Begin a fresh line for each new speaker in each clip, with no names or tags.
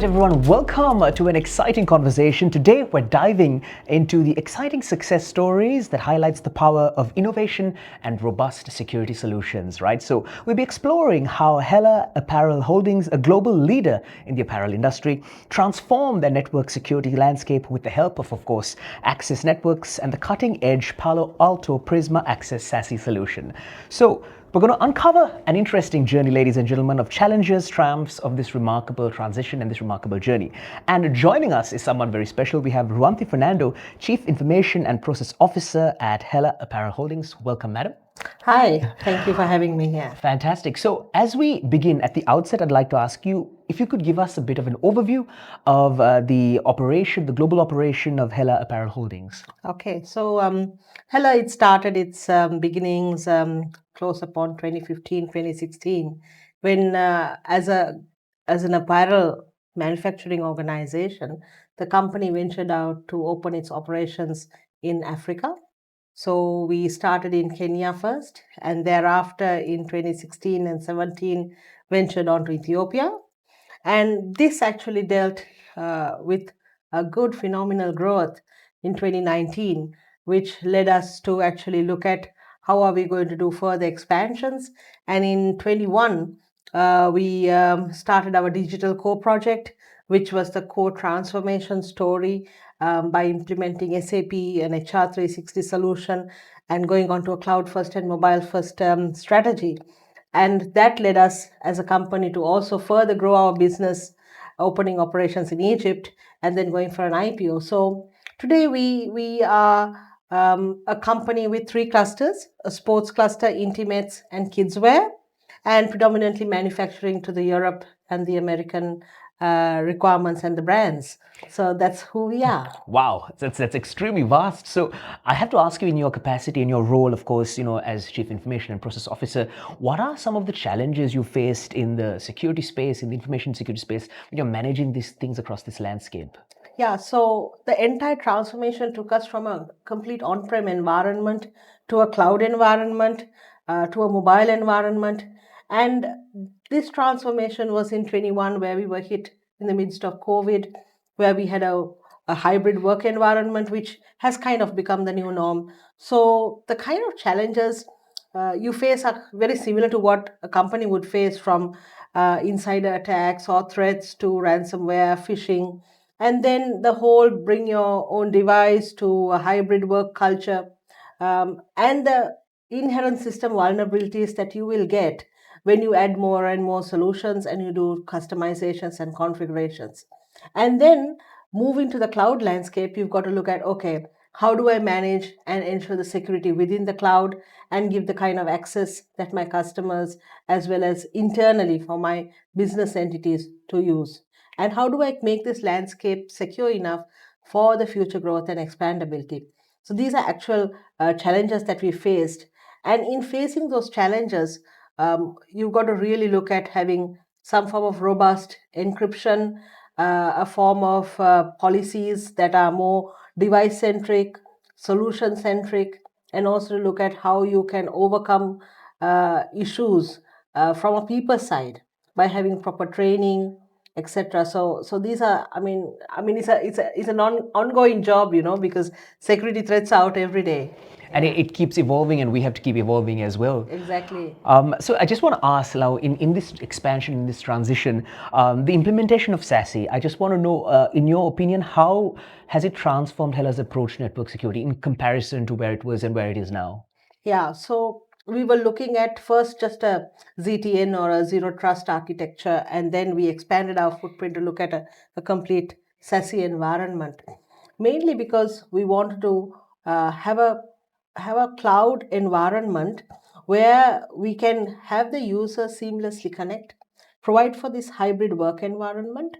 right, everyone, welcome to an exciting conversation. Today, we're diving into the exciting success stories that highlights the power of innovation and robust security solutions, right? So we'll be exploring how Hela Apparel Holdings, a global leader in the apparel industry, transformed their network security landscape with the help of course, AcSys Networks and the cutting-edge Palo Alto Prisma AcSys SASE solution. So we're going to uncover an interesting journey, ladies and gentlemen, of challenges, triumphs of this remarkable transition and this remarkable journey. And joining us is someone very special. We have Ruwanthi Fernando, Chief Information and Process Officer at Hela Apparel Holdings. Welcome, madam.
Hi, thank you for having me here.
Fantastic. So as we begin at the outset, I'd like to ask you if you could give us a bit of an overview of the global operation of Hela Apparel Holdings.
Okay, so Hela, it started its beginnings close upon 2015, 2016, when as an apparel manufacturing organization, the company ventured out to open its operations in Africa. So we started in Kenya first, and thereafter in 2016 and 17 ventured on to Ethiopia. And this actually dealt with a good phenomenal growth in 2019, which led us to actually look at how are we going to do further expansions. And in 21, we started our digital core project, which was the core transformation story by implementing SAP and HR 360 solution and going on to a cloud first and mobile first strategy. And that led us as a company to also further grow our business, opening operations in Egypt and then going for an IPO. So today we are a company with three clusters: a sports cluster, intimates, and kidswear, and predominantly manufacturing to the Europe and the American requirements and the brands. So that's who we are.
Wow, that's extremely vast. So I have to ask you, in your capacity, in your role, of course, as Chief Information and Process Officer, what are some of the challenges you faced in the security space, in the information security space, when you're managing these things across this landscape?
Yeah, so the entire transformation took us from a complete on-prem environment to a cloud environment, to a mobile environment. And this transformation was in 21, where we were hit in the midst of COVID, where we had a hybrid work environment, which has kind of become the new norm. So the kind of challenges you face are very similar to what a company would face, from insider attacks or threats to ransomware, phishing, and then the whole bring your own device to a hybrid work culture, and the inherent system vulnerabilities that you will get when you add more and more solutions and you do customizations and configurations. And then moving to the cloud landscape, you've got to look at, okay, how do I manage and ensure the security within the cloud and give the kind of access that my customers as well as internally for my business entities to use? And how do I make this landscape secure enough for the future growth and expandability? So these are actual challenges that we faced. And in facing those challenges, you've got to really look at having some form of robust encryption, a form of policies that are more device centric, solution centric, and also look at how you can overcome issues from a people side by having proper training, etc. So these are, I mean it's an ongoing job, because security threats are out every day.
And it keeps evolving, and we have to keep evolving as well.
Exactly.
So I just want to ask now, in this expansion, in this transition, the implementation of SASE, I just want to know, in your opinion, how has it transformed Hela's approach to network security in comparison to where it was and where it is now?
Yeah, so we were looking at first just a ZTN or a zero trust architecture, and then we expanded our footprint to look at a complete SASE environment, mainly because we wanted to have a cloud environment where we can have the user seamlessly connect, provide for this hybrid work environment,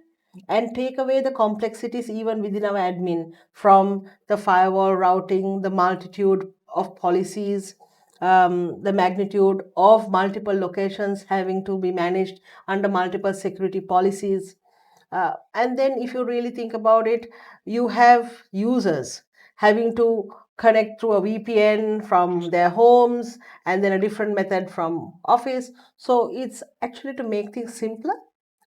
and take away the complexities even within our admin, from the firewall routing, the multitude of policies, the magnitude of multiple locations having to be managed under multiple security policies. And then, if you really think about it, you have users having to connect through a VPN from their homes and then a different method from office. So it's actually to make things simpler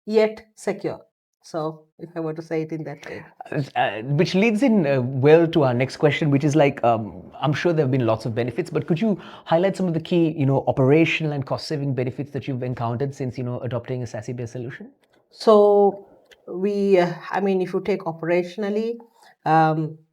yet secure. So if I were to say it in that way.
Which leads in well to our next question, which is like, I'm sure there have been lots of benefits, but could you highlight some of the key, operational and cost-saving benefits that you've encountered since, adopting a SASE-based solution?
So I mean, if you take operationally,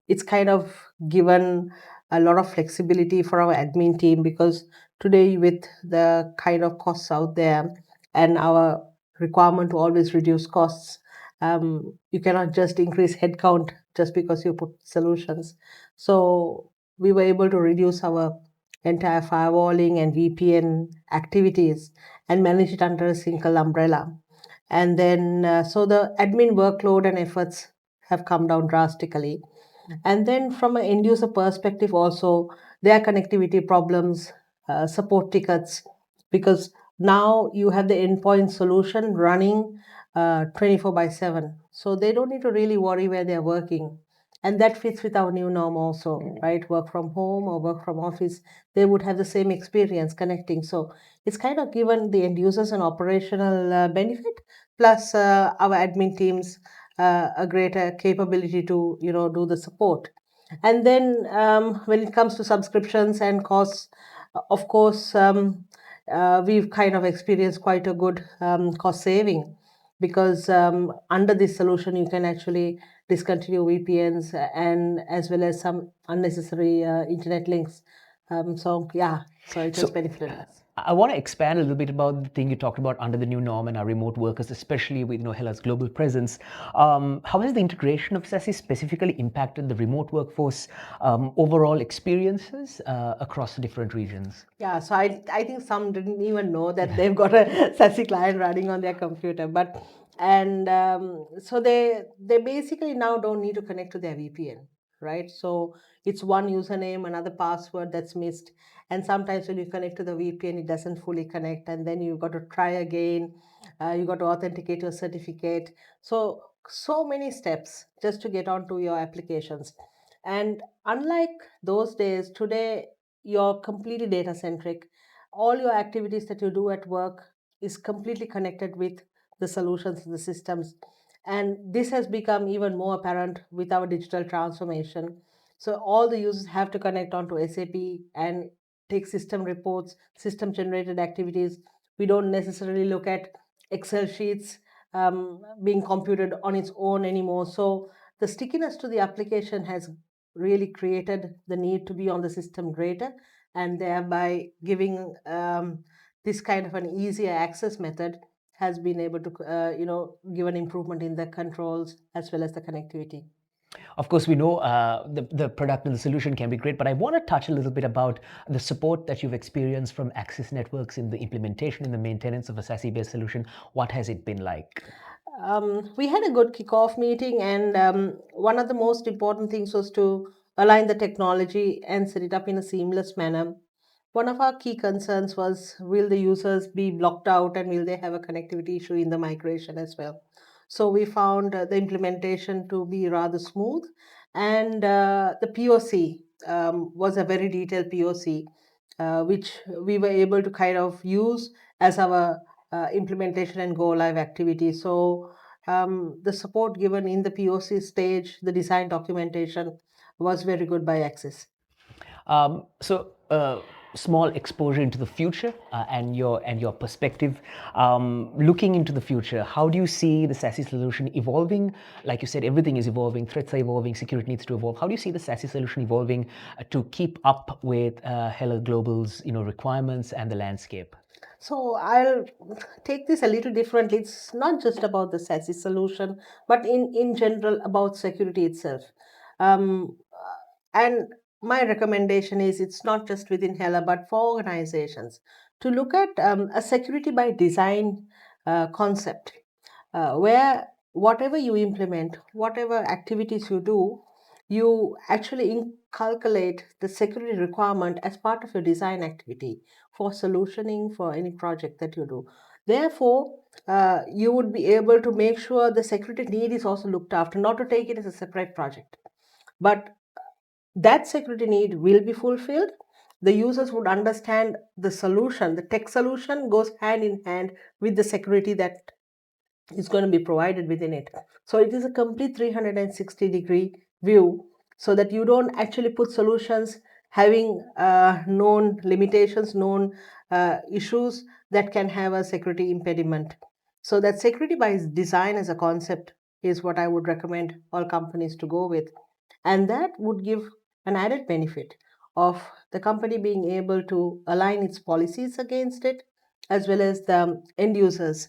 it's kind of given a lot of flexibility for our admin team, because today, with the kind of costs out there and our requirement to always reduce costs, you cannot just increase headcount just because you put solutions. So we were able to reduce our entire firewalling and VPN activities and manage it under a single umbrella. And then so the admin workload and efforts have come down drastically. And then from an end user perspective also, there are connectivity problems, support tickets, because now you have the endpoint solution running 24 by 7, so they don't need to really worry where they're working. And that fits with our new norm also, right? Work from home or work from office, they would have the same experience connecting. So it's kind of given the end users an operational benefit, plus our admin teams a greater capability to do the support. And then when it comes to subscriptions and costs, of course, we've kind of experienced quite a good cost saving, because under this solution you can actually discontinue VPNs and as well as some unnecessary internet links. So yeah, so it has
So
benefited us.
I want to expand a little bit about the thing you talked about under the new norm and our remote workers, especially with Hela's global presence. How has the integration of SASE specifically impacted the remote workforce overall experiences across the different regions?
Yeah, so I think some didn't even know that they've got a SASE client running on their computer, but and so they basically now don't need to connect to their VPN, right? So it's one username, another password that's missed, and sometimes when you connect to the VPN, it doesn't fully connect, and then you've got to try again. You got to authenticate your certificate. So many steps just to get onto your applications, and unlike those days, today you're completely data centric. All your activities that you do at work is completely connected with the solutions, the systems. And this has become even more apparent with our digital transformation. So all the users have to connect onto SAP and take system reports, system generated activities. We don't necessarily look at Excel sheets being computed on its own anymore. So the stickiness to the application has really created the need to be on the system greater, and thereby giving this kind of an easier access method has been able to give an improvement in the controls as well as the connectivity.
Of course, we know the product and the solution can be great, but I want to touch a little bit about the support that you've experienced from AcSys Networks in the implementation and the maintenance of a SASE-based solution. What has it been like?
We had a good kickoff meeting, and one of the most important things was to align the technology and set it up in a seamless manner. One of our key concerns was, will the users be blocked out and will they have a connectivity issue in the migration as well? So we found the implementation to be rather smooth, and the POC was a very detailed POC, which we were able to kind of use as our implementation and go live activity. So the support given in the POC stage, the design documentation was very good by AcSys.
Small exposure into the future and your perspective. Looking into the future, how do you see the SASE solution evolving? Like you said, everything is evolving, threats are evolving, security needs to evolve. How do you see the SASE solution evolving to keep up with Hela Global's requirements and the landscape?
So I'll take this a little differently. It's not just about the SASE solution, but in general about security itself. And my recommendation is, it's not just within Hela, but for organizations to look at a security by design concept, where whatever you implement, whatever activities you do, you actually inculcate the security requirement as part of your design activity for solutioning for any project that you do. Therefore, you would be able to make sure the security need is also looked after, not to take it as a separate project, but that security need will be fulfilled. The users would understand the solution, the tech solution goes hand in hand with the security that is going to be provided within it. So it is a complete 360-degree view, so that you don't actually put solutions having known limitations, known issues that can have a security impediment. So that security by design as a concept is what I would recommend all companies to go with. And that would give an added benefit of the company being able to align its policies against it, as well as the end users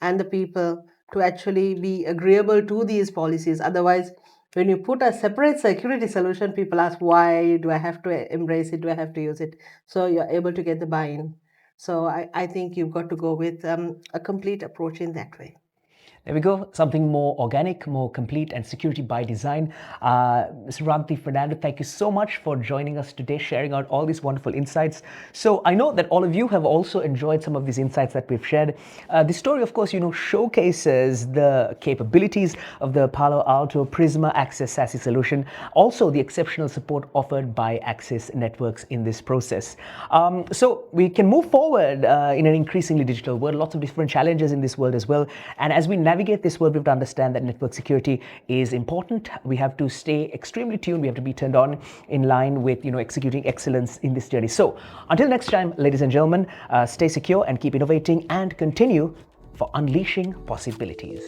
and the people to actually be agreeable to these policies. Otherwise, when you put a separate security solution, people ask, why do I have to embrace it? Do I have to use it? So you're able to get the buy-in. So I think you've got to go with a complete approach in that way.
There we go, something more organic, more complete, and security by design. Mr. Ruwanthi Fernando, thank you so much for joining us today, sharing out all these wonderful insights. So I know that all of you have also enjoyed some of these insights that we've shared. The story, of course, showcases the capabilities of the Palo Alto Prisma AcSys SASE solution, also the exceptional support offered by AcSys Networks in this process. So we can move forward in an increasingly digital world, lots of different challenges in this world as well. And as we navigate this world, we have to understand that network security is important. We have to stay extremely tuned. We have to be turned on in line with executing excellence in this journey. So until next time, ladies and gentlemen, stay secure and keep innovating and continue for unleashing possibilities.